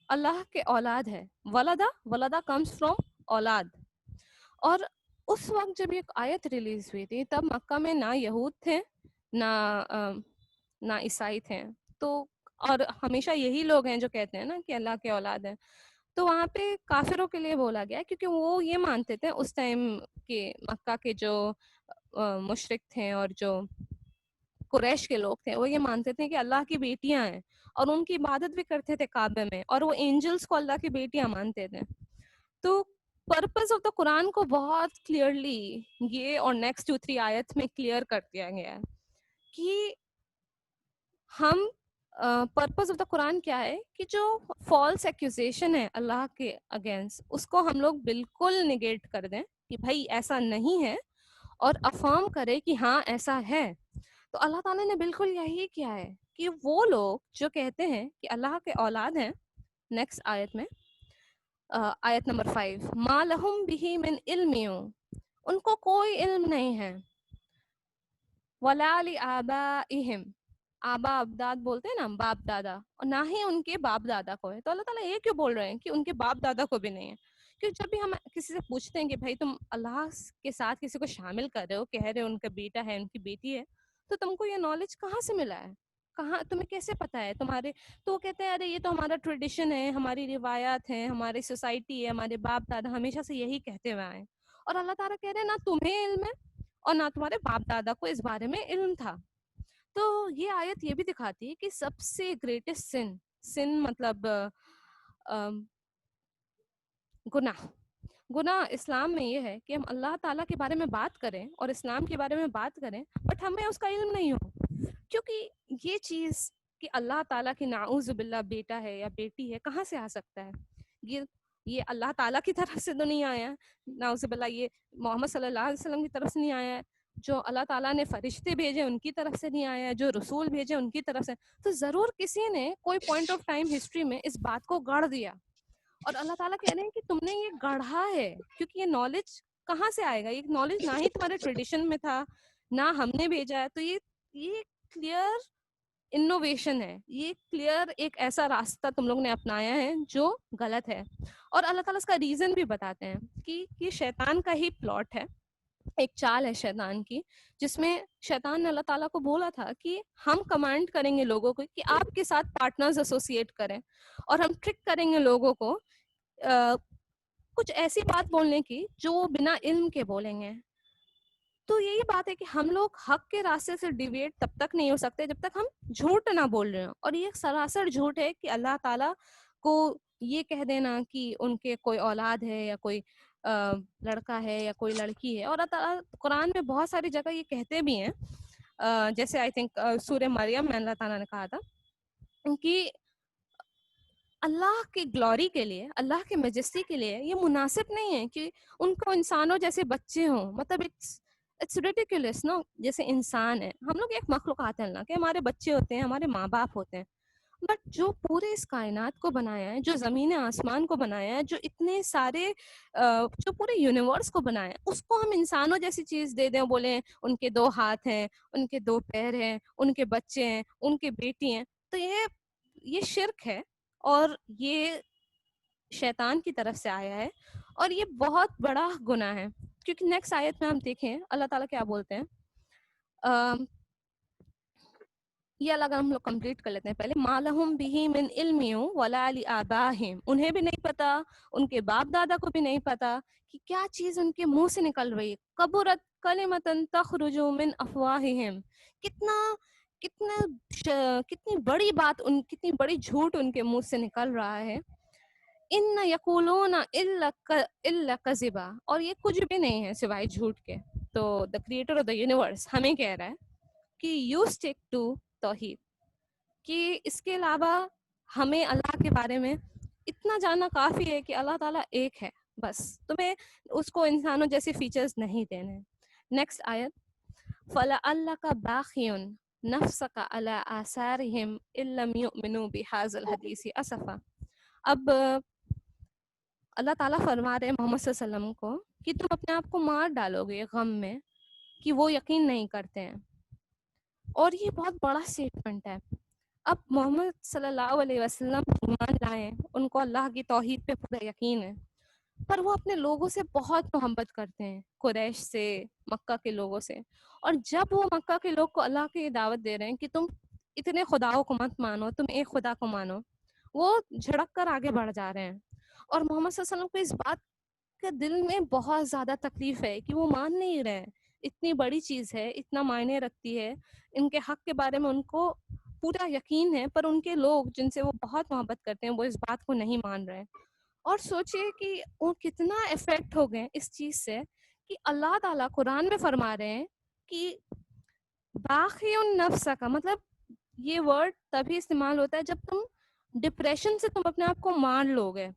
Speaker 1: اللہ کے اولاد ہے. ولدا کمز فرام اولاد. اور اس وقت جب ایک آیت ریلیز ہوئی تھی تب مکہ میں نہ یہود تھے نہ عیسائی تھے, تو اور ہمیشہ یہی لوگ ہیں جو کہتے ہیں نا کہ اللہ کے اولاد ہیں. تو وہاں پہ کافروں کے لیے بولا گیا کیونکہ وہ یہ مانتے تھے اس ٹائم کہ مکہ کے جو مشرک تھے اور جو قریش کے لوگ تھے وہ یہ مانتے تھے کہ اللہ کی بیٹیاں ہیں, اور ان کی عبادت بھی کرتے تھے کعبے میں, اور وہ اینجلز کو اللہ کی بیٹیاں مانتے تھے. تو پرپز آف دا قرآن کو بہت کلیئرلی یہ اور نیکسٹ 2-3 آیت میں کلیئر کر دیا گیا ہے کہ ہم پرپز آف دا قرآن کیا ہے کہ جو فالس ایکوزیشن ہے اللہ کے اگینسٹ, اس کو ہم لوگ بالکل نگیٹ کر دیں کہ بھائی ایسا نہیں ہے, اور افرم کرے کہ ہاں ایسا ہے. تو اللہ تعالیٰ نے بالکل یہی کیا ہے کہ وہ لوگ جو کہتے ہیں کہ اللہ کے اولاد ہیں، نیکسٹ آیت میں آیت نمبر 5، ما لہم بہ من علم، ان کو کوئی علم نہیں ہے، ولا لآبائہم، آبا ابداد بولتے ہیں نا، باپ دادا، اور نہ ہی ان کے باپ دادا کو ہے. تو اللہ تعالیٰ یہ کیوں بول رہے ہیں کہ ان کے باپ دادا کو بھی نہیں ہے؟ کیوں جب بھی ہم کسی سے پوچھتے ہیں کہ بھائی تم اللہ کے ساتھ کسی کو شامل کر رہے ہو، کہہ رہے ہو ان کا بیٹا ہے، ان کی بیٹی ہے، تو تم کو یہ نالج کہاں سے ملا ہے؟ کہاں تمہیں کیسے پتا ہے تمہارے؟ تو وہ کہتے ہیں ارے یہ تو ہمارا ٹریڈیشن ہے، ہماری روایات ہیں، ہماری سوسائٹی ہے، ہمارے باپ دادا ہمیشہ سے یہی کہتے ہوئے آئے ہیں. اور اللہ تعالیٰ کہہ رہے ہیں نہ تمہیں علم ہے اور نہ تمہارے باپ دادا کو اس بارے میں علم تھا. تو یہ آیت یہ بھی دکھاتی ہے کہ سب سے گریٹسٹ سن مطلب گناہ اسلام میں یہ ہے کہ ہم اللہ تعالیٰ کے بارے میں بات کریں اور اسلام کے بارے میں بات کریں، بٹ ہمیں اس کا علم نہیں ہو. کیونکہ یہ چیز کہ اللہ تعالیٰ کی نعوذ باللہ بیٹا ہے یا بیٹی ہے کہاں سے آ سکتا ہے؟ یہ اللہ تعالیٰ کی طرف سے تو نہیں آیا، نعوذ باللہ یہ محمد صلی اللہ علیہ وسلم کی طرف سے نہیں آیا ہے، جو اللہ تعالیٰ نے فرشتے بھیجے ان کی طرف سے نہیں آیا ہے، جو رسول بھیجے ان کی طرف سے. تو ضرور کسی نے کوئی پوائنٹ آف ٹائم ہسٹری میں اس بات کو گڑھ دیا. اور اللہ تعالیٰ کہہ رہے ہیں کہ تم نے یہ گڑھا ہے، کیونکہ یہ نالج کہاں سے آئے گا؟ یہ نالج نہ ہی تمہارے ٹریڈیشن میں تھا، نہ ہم نے بھیجا ہے. تو یہ کلیئر انوویشن ہے، یہ کلیئر ایک ایسا راستہ تم لوگ نے اپنایا ہے جو غلط ہے. اور اللہ تعالیٰ اس کا ریزن بھی بتاتے ہیں کہ یہ شیطان کا ہی پلاٹ ہے، ایک چال ہے شیطان کی، جس میں شیطان نے اللہ تعالیٰ کو بولا تھا کہ ہم کمانڈ کریں گے لوگوں کو کہ آپ کے ساتھ پارٹنرز ایسوسیٹ کریں، اور ہم ٹرک کریں گے لوگوں کو کچھ ایسی بات بولنے کی جو وہ بنا علم کے بولیں گے. تو یہی بات ہے کہ ہم لوگ حق کے راستے سے ڈیویٹ تب تک نہیں ہو سکتے جب تک ہم جھوٹ نہ بول رہے ہوں. اور یہ سراسر جھوٹ ہے کہ اللہ تعالیٰ کو یہ کہہ دینا کہ ان کے کوئی اولاد ہے یا کوئی لڑکا ہے یا کوئی لڑکی ہے. اور اللہ تعالیٰ قرآن میں بہت ساری جگہ یہ کہتے بھی ہیں، جیسے آئی تھنک سورہ مریم میں اللہ تعالیٰ نے کہا تھا کہ اللہ کی گلوری کے لیے، اللہ کے میجسٹی کے لیے یہ مناسب نہیں ہے کہ ان کو انسانوں جیسے بچے ہوں. مطلب اٹس ریڈیکولس نا، جیسے انسان ہے، ہم لوگ ایک مخلوقات ہیں اللہ کے، ہمارے بچے ہوتے ہیں، ہمارے ماں باپ ہوتے ہیں، بٹ جو پورے اس کائنات کو بنایا ہے، جو زمین آسمان کو بنایا ہے، جو اتنے سارے جو پورے یونیورس کو بنایا ہے، اس کو ہم انسانوں جیسی چیز دے دیں، بولیں ان کے 2 ہاتھ ہیں، ان کے 2 پیر ہیں، ان کے بچے ہیں، ان کے بیٹی ہیں. تو یہ شرک ہے اور یہ شیطان کی طرف سے آیا ہے، اور یہ بہت بڑا گناہ ہے. کیونکہ نیکسٹ آیت میں ہم دیکھیں اللہ تعالیٰ کیا بولتے ہیں. یہ الگ ہم لوگ کمپلیٹ کر لیتے ہیں پہلے. ما لہم بہ من علم ولا لآبائہم، انہیں بھی نہیں پتا، ان کے باپ دادا کو بھی نہیں پتا کہ کیا چیز ان کے منہ سے نکل رہی ہے. کبرت کلمۃ تخرج من افواہہم، کتنی بڑی بات، کتنی بڑی جھوٹ ان کے منہ سے نکل رہا ہے. ان یقولون الا کذبا، اور یہ کچھ بھی نہیں ہے سوائے جھوٹ کے. تو the creator of the universe ہمیں کہہ رہا ہے کہ یو اسٹک ٹو توحید، کہ اس کے علاوہ ہمیں اللہ کے بارے میں اتنا جاننا کافی ہے کہ اللہ تعالیٰ ایک ہے، بس تمہیں اس کو انسانوں جیسے فیچرز نہیں دینے. نیکسٹ آیت، فَلَعَلَّكَ بَاخِعٌ نَفْسَكَ عَلَىٰ آثَارِهِمْ إِن لَّمْ يُؤْمِنُوا بِهَٰذَا الْحَدِيثِ أَسَفًا. اب اللہ تعالیٰ فرما رہے ہیں محمد صلی اللہ علیہ وسلم کو کہ تم اپنے آپ کو مار ڈالو گے غم میں کہ وہ یقین نہیں کرتے ہیں. اور یہ بہت بڑا اسٹیٹمنٹ ہے. اب محمد صلی اللہ علیہ وسلم ایمان لائے، ان کو اللہ کی توحید پہ پورا یقین ہے، پر وہ اپنے لوگوں سے بہت محبت کرتے ہیں، قریش سے، مکہ کے لوگوں سے. اور جب وہ مکہ کے لوگ کو اللہ کی دعوت دے رہے ہیں کہ تم اتنے خداؤں کو مت مانو، تم ایک خدا کو مانو، وہ جھڑک کر آگے بڑھ جا رہے ہیں. اور محمد صلی اللہ علیہ وسلم کو اس بات کے دل میں بہت زیادہ تکلیف ہے کہ وہ مان نہیں رہے. اتنی بڑی چیز ہے، اتنا معنی رکھتی ہے، ان کے حق کے بارے میں ان کو پورا یقین ہے، پر ان کے لوگ جن سے وہ بہت محبت کرتے ہیں وہ اس بات کو نہیں مان رہے. اور سوچئے کہ وہ کتنا افیکٹ ہو گئے اس چیز سے کہ اللہ تعالیٰ قرآن میں فرما رہے ہیں کہ باقی النفس کا مطلب یہ ورڈ تبھی استعمال ہوتا ہے جب تم ڈپریشن سے تم اپنے آپ کو مان لو گے.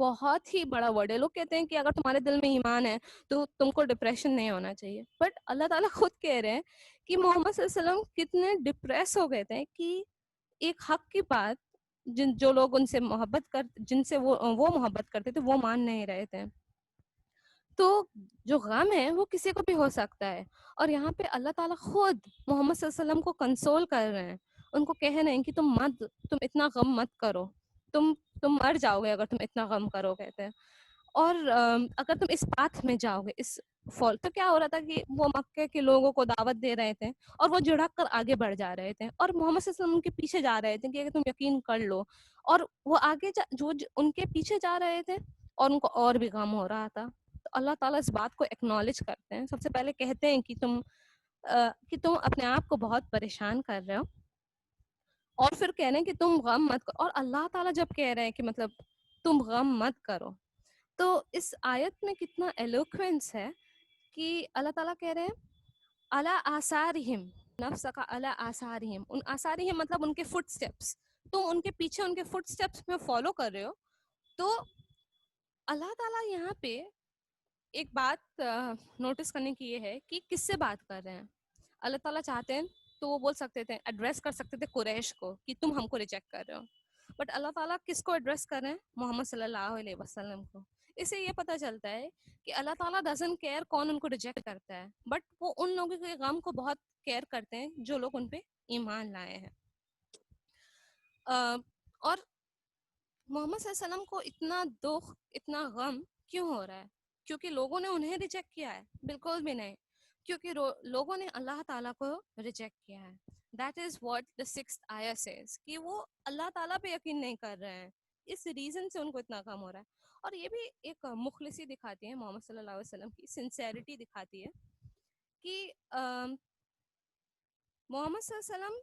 Speaker 1: بہت ہی بڑا ورڈ ہے. لوگ کہتے ہیں کہ اگر تمہارے دل میں ایمان ہے تو تم کو ڈپریشن نہیں ہونا چاہیے, بٹ اللہ تعالیٰ خود کہہ رہے ہیں کہ محمد صلی اللہ علیہ وسلم کتنے ڈپریس ہو گئے تھے کہ ایک حق کی بات جو لوگ ان سے محبت جن سے وہ محبت کرتے تھے وہ مان نہیں رہے تھے. تو جو غم ہے وہ کسی کو بھی ہو سکتا ہے, اور یہاں پہ اللہ تعالیٰ خود محمد صلی اللہ علیہ وسلم کو کنسول کر رہے ہیں, ان کو کہہ رہے ہیں کہ تم اتنا غم مت کرو, تم مر جاؤ گے اگر تم اتنا غم کرو کہتے ہیں. اور اگر تم اس پاتھ میں جاؤ گے, اس فال, تو کیا ہو رہا تھا کہ وہ مکے کے لوگوں کو دعوت دے رہے تھے اور وہ جھڑک کر آگے بڑھ جا رہے تھے, اور محمد صلی اللہ علیہ وسلم کے پیچھے جا رہے تھے کہ اگر تم یقین کر لو, اور وہ آگے جو ان کے پیچھے جا رہے تھے اور ان کو اور بھی غم ہو رہا تھا. تو اللہ تعالیٰ اس بات کو ایکنالج کرتے ہیں, سب سے پہلے کہتے ہیں کہ تم اپنے آپ کو بہت پریشان کر رہے ہو, اور پھر کہہ رہے ہیں کہ تم غم مت کرو. اور اللہ تعالیٰ جب کہہ رہے ہیں کہ مطلب تم غم مت کرو, تو اس آیت میں کتنا ایلوکوینس ہے کہ اللہ تعالیٰ کہہ رہے ہیں علی آثارہم نفس کا, علی آثارہم, ان آثارہم مطلب ان کے فٹ سٹیپس, تم ان کے پیچھے ان کے فٹ سٹیپس میں فالو کر رہے ہو. تو اللہ تعالیٰ یہاں پہ ایک بات نوٹس کرنے کی یہ ہے کہ کس سے بات کر رہے ہیں. اللہ تعالیٰ چاہتے ہیں تو وہ بول سکتے تھے, ایڈریس کر سکتے تھے قریش کو کہ تم ہم کو ریجیکٹ کر رہے ہو, بٹ اللہ تعالیٰ کس کو ایڈریس کر رہے ہیں؟ محمد صلی اللہ علیہ وسلم کو. اس سے یہ پتہ چلتا ہے کہ اللہ تعالیٰ ڈزنٹ کیئر کون ان کو ریجیکٹ کرتا ہے, بٹ وہ ان لوگوں کے غم کو بہت کیئر کرتے ہیں جو لوگ ان پہ ایمان لائے ہیں. اور محمد صلی اللہ علیہ وسلم کو اتنا دکھ, اتنا غم کیوں ہو رہا ہے؟ کیونکہ لوگوں نے انہیں ریجیکٹ کیا ہے؟ بالکل بھی نہیں, کیونکہ لوگوں نے اللہ تعالیٰ کو ریجیکٹ کیا ہے. That is what the 6th آیت سیز, کہ وہ اللہ تعالیٰ پہ یقین نہیں کر رہے ہیں, اس ریزن سے ان کو اتنا غم ہو رہا ہے. اور یہ بھی ایک مخلصی دکھاتی ہے محمد صلی اللہ علیہ وسلم کی, سنسیریٹی دکھاتی ہے کہ محمد صلی اللہ علیہ وسلم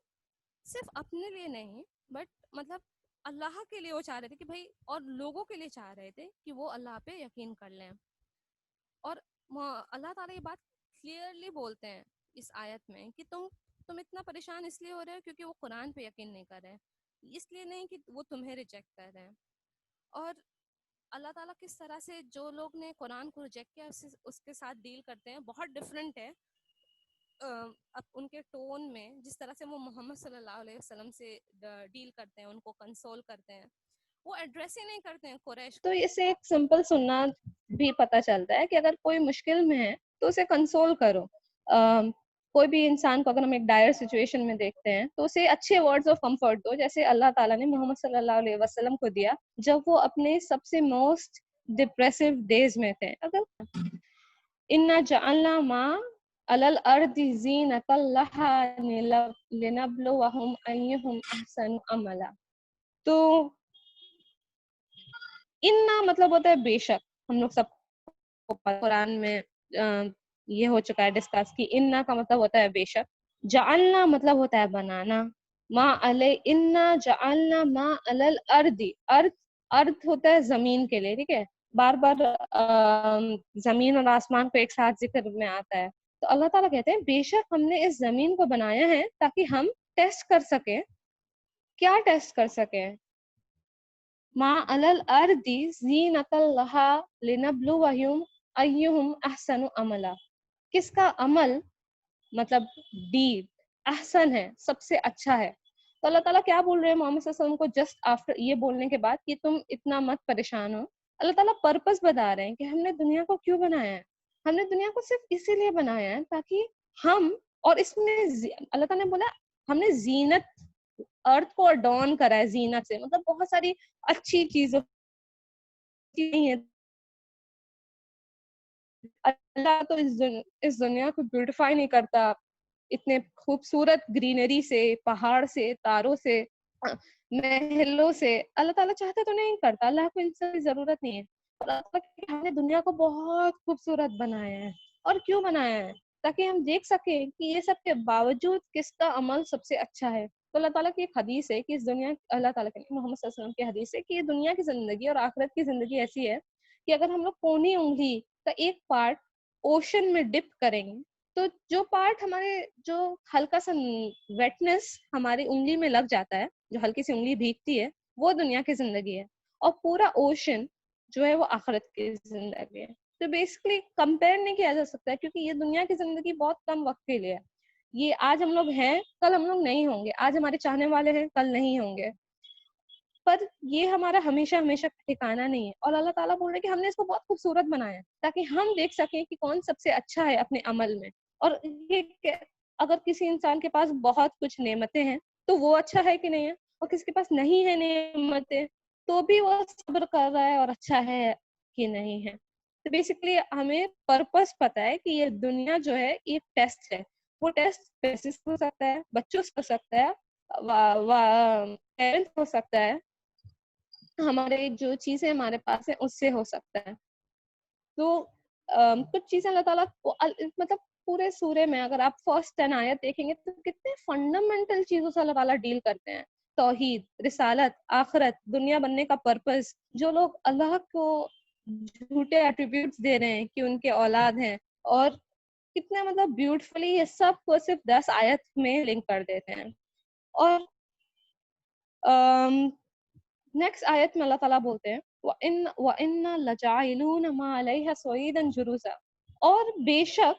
Speaker 1: صرف اپنے لیے نہیں, بٹ مطلب اللہ کے لیے وہ چاہ رہے تھے کہ بھائی, اور لوگوں کے لیے چاہ رہے تھے کہ وہ اللہ پہ یقین کر لیں. اور اللہ تعالیٰ یہ بات کلیئرلی بولتے ہیں اس آیت میں کہ تم اتنا پریشان اس لیے ہو رہے ہو کیونکہ وہ قرآن پہ یقین نہیں کر رہے ہیں, اس لیے نہیں کہ وہ تمہیں ریجیکٹ کر رہے ہیں. اور اللہ تعالیٰ کس طرح سے جو لوگ نے قرآن کو ریجیکٹ کیا اس کے ساتھ ڈیل کرتے ہیں بہت ڈفرینٹ ہے اب ان کے ٹون میں, جس طرح سے وہ محمد صلی اللہ علیہ وسلم سے ڈیل کرتے ہیں, ان کو کنسول کرتے ہیں, وہ ایڈریس ہی نہیں کرتے ہیں قریش.
Speaker 2: تو اس سے ایک سمپل سننا بھی پتہ چلتا ہے کہ اگر کوئی مشکل میں ہے تو اسے کنسول کرو. کوئی بھی انسان کو اگر ہم ایک ڈائر سچویشن میں دیکھتے ہیں تو اسے اچھے ورڈز آف کمفرٹ دو, جیسے اللہ تعالیٰ نے محمد صلی اللہ علیہ وسلم کو دیا جب وہ اپنے سب سے موسٹ ڈپریسو ڈیز میں تھے. اگر انا جعلنا ما علی الارض زینۃ لہا لنبلوہم ایہم احسن عملا. تو انا مطلب ہوتا ہے بے شک, ہم لوگ سب کو قرآن میں یہ ہو چکا ہے ڈسکس کہ انا کا مطلب ہوتا ہے بے شک, جعلنا مطلب ہوتا ہے بنانا, ما علی انا جعلنا ما علی الارض, ارض ہوتا ہے زمین کے لیے, ٹھیک ہے, بار بار زمین اور آسمان کو ایک ساتھ ذکر میں آتا ہے. تو اللہ تعالیٰ کہتے ہیں بے شک ہم نے اس زمین کو بنایا ہے تاکہ ہم ٹیسٹ کر سکیں. کیا ٹیسٹ کر سکیں؟ ما علی الارض زینۃ لہا لنبلوہم ایہم احسن عملا. کس کا عمل مطلب ڈیڈ احسن ہے, سب سے اچھا ہے. تو اللہ تعالیٰ کیا بول رہے ہیں محمد صلی اللہ علیہ وسلم کو جسٹ آفٹر یہ بولنے کے بعد کہ تم اتنا مت پریشان ہو؟ اللہ تعالیٰ پرپس بتا رہے ہیں کہ ہم نے دنیا کو کیوں بنایا ہے. ہم نے دنیا کو صرف اسی لیے بنایا ہے تاکہ ہم, اور اس میں اللہ تعالیٰ نے بولا ہم نے زینت ارتھ کو اڈورن کرا ہے, زینت سے مطلب بہت ساری اچھی چیزوں نہیں ہے. اللہ تو اس دنیا کو بیوٹیفائی نہیں کرتا اتنے خوبصورت گرینری سے, پہاڑ سے, تاروں سے, محلوں سے. اللہ تعالیٰ چاہتا تو نہیں کرتا, اللہ کو ان سے ضرورت نہیں ہے. اللہ تعالیٰ ہم نے دنیا کو بہت خوبصورت بنایا ہے. اور کیوں بنایا ہے؟ تاکہ ہم دیکھ سکیں کہ یہ سب کے باوجود کس کا عمل سب سے اچھا ہے. تو اللہ تعالیٰ کی ایک حدیث ہے کہ اس دنیا, اللہ تعالیٰ کے محمد صلی اللہ علیہ وسلم کی حدیث ہے کہ یہ دنیا کی زندگی اور آخرت کی زندگی ایسی ہے کہ اگر ہم لوگ پونی انگلی کا ایک پارٹ اوشن میں ڈپ کریں گے تو جو پارٹ ہمارے جو ہلکا سا ویٹنس ہماری انگلی میں لگ جاتا ہے, جو ہلکی سی انگلی بھیگتی ہے, وہ دنیا کی زندگی ہے. اور پورا اوشن جو ہے وہ آخرت کی زندگی ہے. تو بیسکلی کمپیئر نہیں کیا جا سکتا کیونکہ یہ دنیا کی زندگی بہت کم وقت کے لیے ہے. یہ آج ہم لوگ ہیں کل ہم لوگ نہیں ہوں گے, آج ہمارے چاہنے والے ہیں کل نہیں ہوں گے, پر یہ ہمارا ہمیشہ ہمیشہ ٹھکانا نہیں ہے. اور اللہ تعالیٰ بول رہے ہیں کہ ہم نے اس کو بہت خوبصورت بنایا ہے تاکہ ہم دیکھ سکیں کہ کون سب سے اچھا ہے اپنے عمل میں. اور یہ اگر کسی انسان کے پاس بہت کچھ نعمتیں ہیں تو وہ اچھا ہے کہ نہیں ہے, اور کسی کے پاس نہیں ہے نعمتیں تو بھی وہ صبر کر رہا ہے اور اچھا ہے کہ نہیں ہے. تو بیسکلی ہمیں پرپس پتا ہے کہ یہ دنیا جو ہے ایک ٹیسٹ ہے. وہ ٹیسٹ پیسز ہو سکتا ہے, بچوں سے ہو سکتا ہے, پیرنٹس ہو سکتا ہے, ہمارے جو چیزیں ہمارے پاس ہیں اس سے ہو سکتا ہے. تو کچھ چیزیں اللہ تعالیٰ مطلب پورے سورے میں اگر آپ فرسٹ 10 آیت دیکھیں گے تو کتنے فنڈامنٹل چیزوں سے اللہ تعالیٰ ڈیل کرتے ہیں. توحید, رسالت, آخرت, دنیا بننے کا پرپس. جو لوگ اللہ کو جھوٹے ایٹریبیوٹس دے رہے ہیں کہ ان کے اولاد ہیں, اور کتنے مطلب بیوٹیفلی یہ سب کو صرف 10 آیت میں لنک کر دیتے ہیں. اور نیکسٹ آیت میں اللہ تعالیٰ بولتے ہیں وَإِنَّا لَجَاعِلُونَ مَا عَلَيْهَا صَعِيدًا جُرُزًا. اور بے شک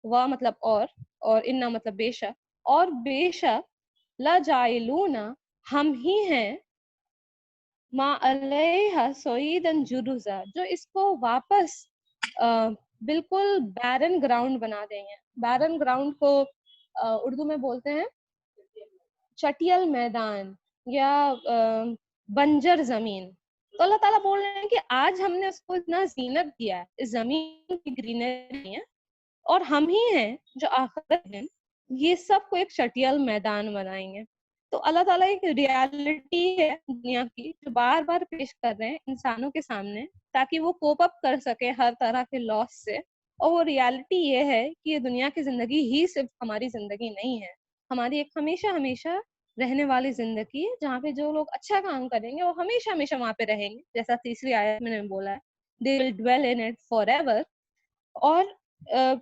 Speaker 2: وا مطلب اور انا مطلب بے شک, اور بے شک لَجَاعِلُونَ ہم ہی ہیں مَا عَلَيْهَا صَعِيدًا جُرُزًا جو اس کو واپس بالکل بیرن گراؤنڈ بنا دیں گے. بیرن گراؤنڈ کو اردو میں بولتے ہیں چٹیل میدان یا بنجر زمین. تو اللہ تعالیٰ بول رہے ہیں کہ آج ہم نے اس کو اتنا زینت دیا ہے, اس زمین کی گرینری ہے, اور ہم ہی ہیں جو آخرت ہیں یہ سب کو ایک چٹیل میدان بنائیں گے. تو اللہ تعالیٰ ایک ریالٹی ہے دنیا کی جو بار بار پیش کر رہے ہیں انسانوں کے سامنے تاکہ وہ کوپ اپ کر سکے ہر طرح کے لاس سے. اور وہ ریالٹی یہ ہے کہ یہ دنیا کی زندگی ہی صرف ہماری زندگی نہیں ہے, ہماری ایک ہمیشہ ہمیشہ رہنے والی زندگی ہے جہاں پہ جو لوگ اچھا کام کریں گے وہ ہمیشہ ہمیشہ وہاں پہ رہیں گے, جیسا تیسری آیت میں نے بولا ہے they will dwell in it forever. اور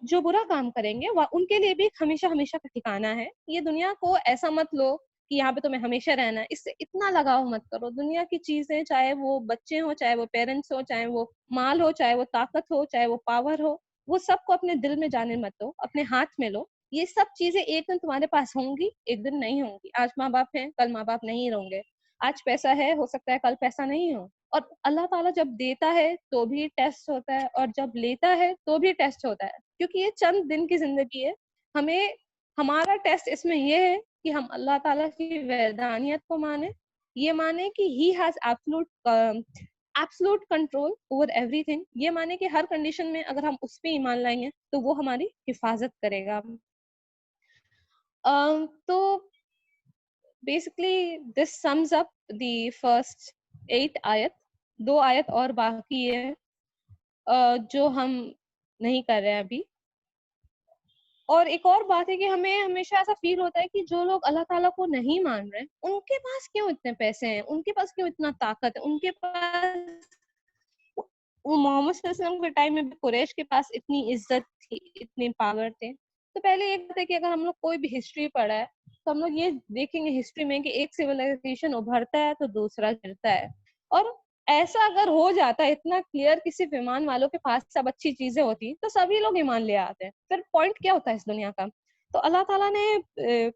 Speaker 2: جو برا کام کریں گے وہ ان کے لیے بھی ہمیشہ ہمیشہ کا ٹھکانہ ہے. یہ دنیا کو ایسا مت لو کہ یہاں پہ تمہیں ہمیشہ رہنا ہے, اس سے اتنا لگاؤ مت کرو. دنیا کی چیزیں چاہے وہ بچے ہوں, چاہے وہ پیرنٹس ہو, چاہے وہ مال ہو, چاہے وہ طاقت ہو, چاہے وہ پاور ہو, وہ سب کو اپنے دل میں جانے مت دو, اپنے ہاتھ میں لو. یہ سب چیزیں ایک دن تمہارے پاس ہوں گی, ایک دن نہیں ہوں گی. آج ماں باپ ہیں, کل ماں باپ نہیں رہیں گے. آج پیسہ ہے, ہو سکتا ہے کل پیسہ نہیں ہو. اور اللہ تعالیٰ جب دیتا ہے تو بھی ٹیسٹ ہوتا ہے, اور جب لیتا ہے تو بھی ٹیسٹ ہوتا ہے, کیونکہ یہ چند دن کی زندگی ہے. ہمیں ہمارا ٹیسٹ اس میں یہ ہے کہ ہم اللہ تعالیٰ کی وحدانیت کو مانیں, یہ مانیں کہ he has absolute control over every thing, یہ مانے کہ ہر کنڈیشن میں اگر ہم اس پہ ایمان لائیں گے تو وہ ہماری حفاظت کرے گا. تو basically this sums up the first 8 آیت. 2 آیت اور باقی ہے جو ہم نہیں کر رہے ہیں ابھی. اور ایک اور بات ہے کہ ہمیں ہمیشہ ایسا فیل ہوتا ہے کہ جو لوگ اللہ تعالیٰ کو نہیں مان رہے ان کے پاس کیوں اتنے پیسے ہیں, ان کے پاس کیوں اتنا طاقت ہے, ان کے پاس محمد صلی اللہ علیہ وسلم کے ٹائم میں قریش کے پاس اتنی عزت تھی, اتنے پاور تھے. تو پہلے یہ بات ہے کہ اگر ہم لوگ کوئی بھی ہسٹری پڑھا ہے تو ہم لوگ یہ دیکھیں گے ہسٹری میں کہ ایک سیولائزیشن ابھرتا ہے تو دوسرا گرتا ہے. اور ایسا اگر ہو جاتا ہے اتنا کلیئر کہ صرف ایمان والوں کے پاس سب اچھی چیزیں ہوتی تو سبھی لوگ ایمان لے آتے ہیں, پھر پوائنٹ کیا ہوتا ہے اس دنیا کا. تو اللہ تعالیٰ نے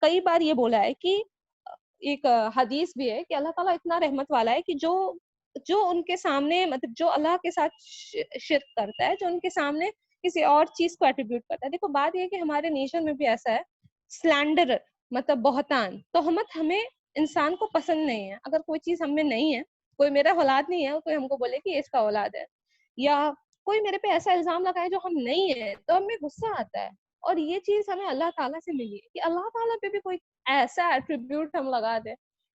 Speaker 2: کئی بار یہ بولا ہے کہ ایک حدیث بھی ہے کہ اللہ تعالیٰ اتنا رحمت والا ہے کہ جو ان کے سامنے مطلب جو اللہ کے ساتھ شرک کرتا ہے, جو ان کے سامنے کسی اور چیز کو ایٹریبیوٹ کرتا ہے. دیکھو بات یہ ہے کہ ہمارے نیشن میں بھی ایسا ہے, سلینڈر مطلب بہتان, توہمت ہمیں انسان کو پسند نہیں ہے. اگر کوئی چیز ہم میں نہیں ہے, کوئی میرا اولاد نہیں ہے, کوئی ہم کو بولے کہ اس کا اولاد ہے, یا کوئی میرے پہ ایسا الزام لگائے جو ہم نہیں ہے, تو ہمیں غصہ آتا ہے. اور یہ چیز ہمیں اللہ تعالیٰ سے ملی ہے کہ اللہ تعالیٰ پہ بھی کوئی ایسا ایٹریبیوٹ ہم لگا دیں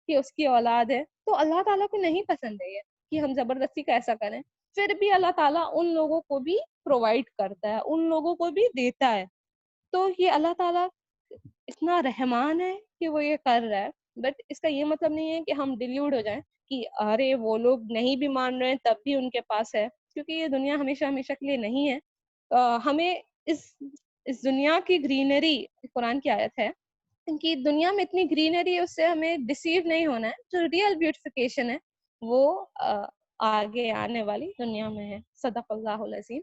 Speaker 2: کہ اس کی اولاد ہے, تو اللہ تعالیٰ کو نہیں پسند ہے یہ کہ ہم زبردستی کا ایسا کریں. پھر بھی اللہ تعالیٰ ان لوگوں کو بھی پرووائڈ کرتا ہے, ان لوگوں کو بھی دیتا ہے. تو یہ اللہ تعالیٰ اتنا رحمان ہے کہ وہ یہ کر رہا ہے. بٹ اس کا یہ مطلب نہیں ہے کہ ہم ڈیلیوڈ ہو جائیں کہ ارے وہ لوگ نہیں بھی مان رہے ہیں تب بھی ان کے پاس ہے, کیونکہ یہ دنیا ہمیشہ ہمیشہ کے لیے نہیں ہے. ہمیں اس دنیا کی گرینری, قرآن کی آیت ہے کہ دنیا میں اتنی گرینری ہے, اس سے ہمیں ڈسیو نہیں ہونا ہے. جو ریئل بیوٹیفیکیشن ہے وہ آگے آنے والی دنیا میں ہے. صدق اللہ العظیم.